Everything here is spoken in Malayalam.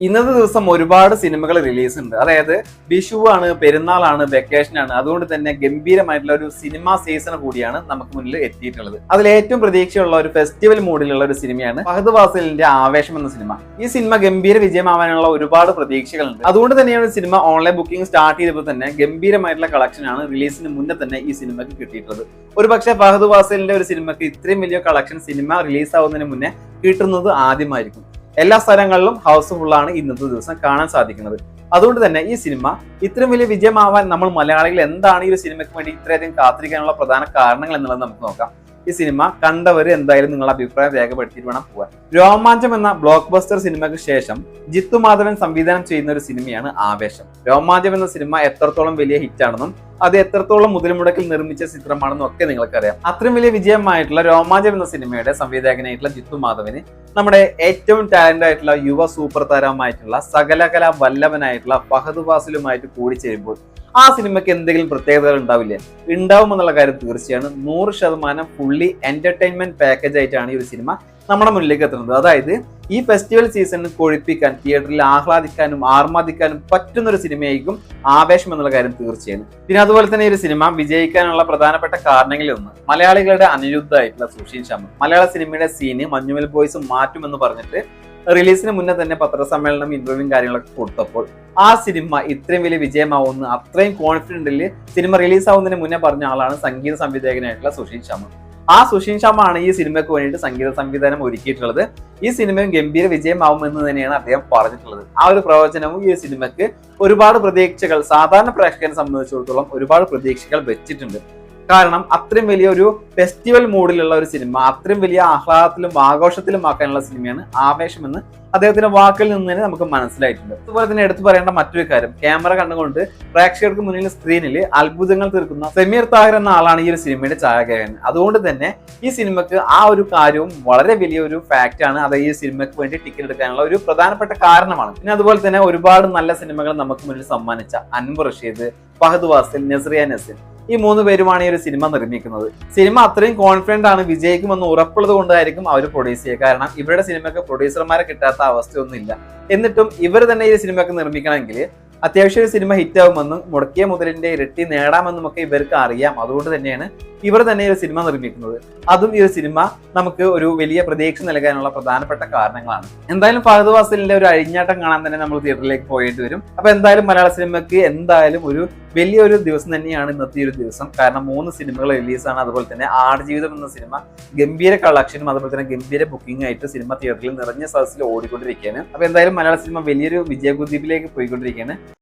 ഇന്നത്തെ ദിവസം ഒരുപാട് സിനിമകൾ റിലീസ് ഉണ്ട്. അതായത് വിഷു ആണ്, പെരുന്നാളാണ്, വെക്കേഷൻ ആണ്. അതുകൊണ്ട് തന്നെ ഗംഭീരമായിട്ടുള്ള ഒരു സിനിമ സീസൺ കൂടിയാണ് നമുക്ക് മുന്നിൽ എത്തിയിട്ടുള്ളത്. അതിൽ ഏറ്റവും പ്രതീക്ഷയുള്ള ഒരു ഫെസ്റ്റിവൽ മൂഡിലുള്ള ഒരു സിനിമയാണ് ഫഹദ് ഫാസിലിന്റെ ആവേശം എന്ന സിനിമ. ഈ സിനിമ ഗംഭീര വിജയമാവാനുള്ള ഒരുപാട് പ്രതീക്ഷകളുണ്ട്. അതുകൊണ്ട് തന്നെയാണ് സിനിമ ഓൺലൈൻ ബുക്കിംഗ് സ്റ്റാർട്ട് ചെയ്തപ്പോൾ തന്നെ ഗംഭീരമായിട്ടുള്ള കളക്ഷൻ ആണ് റിലീസിന് മുന്നേ തന്നെ ഈ സിനിമയ്ക്ക് കിട്ടിയിട്ടുള്ളത്. ഒരുപക്ഷെ ഫഹദ് ഫാസിലിന്റെ ഒരു സിനിമയ്ക്ക് ഇത്രയും വലിയ കളക്ഷൻ സിനിമ റിലീസ് ആവുന്നതിന് മുന്നേ കിട്ടുന്നത് ആദ്യമായിരിക്കും. എല്ലാ സ്ഥലങ്ങളിലും ഹൗസ്ഫുൾ ആണ് ഇന്നത്തെ ദിവസം കാണാൻ സാധിക്കുന്നത്. അതുകൊണ്ട് തന്നെ ഈ സിനിമ ഇത്രയും വലിയ വിജയമാവാൻ നമ്മൾ മലയാളികൾ എന്താണ് ഈ ഒരു സിനിമയ്ക്ക് വേണ്ടി ഇത്രയധികം കാത്തിരിക്കാനുള്ള പ്രധാന കാരണങ്ങൾ എന്നുള്ളത് നമുക്ക് നോക്കാം. ഈ സിനിമ കണ്ടവർ എന്തായാലും നിങ്ങളുടെ അഭിപ്രായം രേഖപ്പെടുത്തിയിട്ട് വേണം പോകാൻ. രോമാഞ്ചം എന്ന ബ്ലോക്ക് ബസ്റ്റർ സിനിമയ്ക്ക് ശേഷം ജിത്തു മാധവൻ സംവിധാനം ചെയ്യുന്ന ഒരു സിനിമയാണ് ആവേശം. രോമാഞ്ചം എന്ന സിനിമ എത്രത്തോളം വലിയ ഹിറ്റാണെന്നും അത് എത്രത്തോളം മുതൽ മുടക്കിൽ നിർമ്മിച്ച ചിത്രമാണെന്നും ഒക്കെ നിങ്ങൾക്കറിയാം. അത്രയും വലിയ വിജയമായിട്ടുള്ള രോമാഞ്ചം എന്ന സിനിമയുടെ സംവിധായകനായിട്ടുള്ള ജിത്തു മാധവന് നമ്മുടെ ഏറ്റവും ടാലന്റ് ആയിട്ടുള്ള യുവ സൂപ്പർ താരമായിട്ടുള്ള സകലകല വല്ലഭനായിട്ടുള്ള ഫഹദ് ഫാസിലുമായിട്ട് കൂടിച്ചേരുമ്പോൾ ആ സിനിമയ്ക്ക് എന്തെങ്കിലും പ്രത്യേകതകൾ ഉണ്ടാവില്ലേ? ഉണ്ടാവുമെന്നുള്ള കാര്യം തീർച്ചയാണ്. 100% ഫുള്ളി എന്റർടൈൻമെന്റ് പാക്കേജ് ആയിട്ടാണ് ഈ ഒരു സിനിമ നമ്മുടെ മുന്നിലേക്ക് എത്തുന്നത്. അതായത് ഈ ഫെസ്റ്റിവൽ സീസണിൽ കൊഴിപ്പിക്കാൻ, തിയേറ്ററിൽ ആഹ്ലാദിക്കാനും ആർമാദിക്കാനും പറ്റുന്ന ഒരു സിനിമയായിരിക്കും ആവേശം എന്നുള്ള കാര്യം തീർച്ചയാണ്. പിന്നെ അതുപോലെ തന്നെ ഈ ഒരു സിനിമ വിജയിക്കാനുള്ള പ്രധാനപ്പെട്ട കാരണങ്ങളിൽ ഒന്ന് മലയാളികളുടെ അനിരുദ്ധമായിട്ടുള്ള സുഷീൻ ശ്യാം. മലയാള സിനിമയുടെ സീന് മഞ്ഞുമൽ ബോയ്സ് മാറ്റുമെന്ന് പറഞ്ഞിട്ട് റിലീസിന് മുന്നേ തന്നെ പത്രസമ്മേളനം, ഇന്റർവ്യൂവും കാര്യങ്ങളൊക്കെ കൊടുത്തപ്പോൾ ആ സിനിമ ഇത്രയും വലിയ വിജയമാവുമെന്ന് അത്രയും കോൺഫിഡന്റിൽ സിനിമ റിലീസ് ആവുന്നതിന് മുന്നേ പറഞ്ഞ ആളാണ് സംഗീത സംവിധായകനായിട്ടുള്ള സുഷീൻ ശ്യാം. ആ സുഷീൻ ശ്യാമാണ് ഈ സിനിമയ്ക്ക് വേണ്ടിയിട്ട് സംഗീത സംവിധാനം ഒരുക്കിയിട്ടുള്ളത്. ഈ സിനിമയും ഗംഭീര വിജയമാവുമെന്ന് തന്നെയാണ് അദ്ദേഹം പറഞ്ഞിട്ടുള്ളത്. ആ ഒരു പ്രവചനവും ഈ സിനിമയ്ക്ക് ഒരുപാട് പ്രതീക്ഷകൾ, സാധാരണ പ്രേക്ഷകരെ സംബന്ധിച്ചിടത്തോളം ഒരുപാട് പ്രതീക്ഷകൾ വെച്ചിട്ടുണ്ട്. കാരണം അത്രയും വലിയ ഒരു ഫെസ്റ്റിവൽ മൂഡിലുള്ള ഒരു സിനിമ, അത്രയും വലിയ ആഹ്ലാദത്തിലും ആഘോഷത്തിലും ആക്കാനുള്ള സിനിമയാണ് ആവേശം എന്ന് അദ്ദേഹത്തിന്റെ വാക്കിൽ നിന്ന് തന്നെ നമുക്ക് മനസ്സിലായിട്ടുണ്ട്. അതുപോലെ തന്നെ എടുത്തു പറയേണ്ട മറ്റൊരു കാര്യം, ക്യാമറ കണ്ടുകൊണ്ട് പ്രേക്ഷകർക്ക് മുന്നിൽ സ്ക്രീനിൽ അത്ഭുതങ്ങൾ തീർക്കുന്ന സമീർ താഹിർ എന്ന ആളാണ് ഈ ഒരു സിനിമയുടെ ഛായാഗ്രഹകൻ. അതുകൊണ്ട് തന്നെ ഈ സിനിമക്ക് ആ ഒരു കാര്യവും വളരെ വലിയൊരു ഫാക്റ്റ് ആണ്. അത് ഈ സിനിമയ്ക്ക് വേണ്ടി ടിക്കറ്റ് എടുക്കാനുള്ള ഒരു പ്രധാനപ്പെട്ട കാരണമാണ്. പിന്നെ അതുപോലെ തന്നെ ഒരുപാട് നല്ല സിനിമകൾ നമുക്ക് മുന്നിൽ സമ്മാനിച്ച അൻവർ റഷീദ്, ഫഹദ് ഫാസിൽ, നസ്രിയ നസീർ, ഈ 3 പേരുമാണ് ഈ ഒരു സിനിമ നിർമ്മിക്കുന്നത്. സിനിമ അത്രയും കോൺഫിഡന്റ് ആണ്, വിജയിക്കുമെന്ന് ഉറപ്പുള്ളത് കൊണ്ടായിരിക്കും അവർ പ്രൊഡ്യൂസ് ചെയ്യുക. കാരണം ഇവരുടെ സിനിമയ്ക്ക് പ്രൊഡ്യൂസർമാരെ കിട്ടാത്ത അവസ്ഥയൊന്നുമില്ല. എന്നിട്ടും ഇവർ തന്നെ ഈ സിനിമയ്ക്ക് നിർമ്മിക്കണമെങ്കിൽ അത്യാവശ്യം ഒരു സിനിമ ഹിറ്റ് ആവുമെന്നും മുടക്കിയ മുതലിന്റെ ഇരട്ടി നേടാമെന്നും ഒക്കെ ഇവർക്ക് അറിയാം. അതുകൊണ്ട് തന്നെയാണ് ഇവർ തന്നെ ഒരു സിനിമ നിർമ്മിക്കുന്നത്. അതും ഈ ഒരു സിനിമ നമുക്ക് ഒരു വലിയ പ്രതീക്ഷ നൽകാനുള്ള പ്രധാനപ്പെട്ട കാരണങ്ങളാണ്. എന്തായാലും ഫഹദ് ഫാസിലിന്റെ ഒരു അഴിഞ്ഞാട്ടം കാണാൻ തന്നെ നമ്മൾ തിയേറ്ററിലേക്ക് പോയിട്ട് വരും. അപ്പൊ എന്തായാലും മലയാള സിനിമയ്ക്ക് എന്തായാലും ഒരു വലിയൊരു ദിവസം തന്നെയാണ് ഇന്നത്തെ ഒരു ദിവസം. കാരണം 3 സിനിമകൾ റിലീസാണ്. അതുപോലെ തന്നെ ആടുജീവിതം എന്ന സിനിമ ഗംഭീര കളക്ഷനും അതുപോലെ തന്നെ ഗംഭീര ബുക്കിംഗ് ആയിട്ട് സിനിമ തിയേറ്ററിൽ നിറഞ്ഞ സദസ്സിൽ ഓടിക്കൊണ്ടിരിക്കുകയാണ്. അപ്പൊ എന്തായാലും മലയാള സിനിമ വലിയൊരു വിജയകുതിപ്പിലേക്ക് പോയിക്കൊണ്ടിരിക്കുകയാണ്.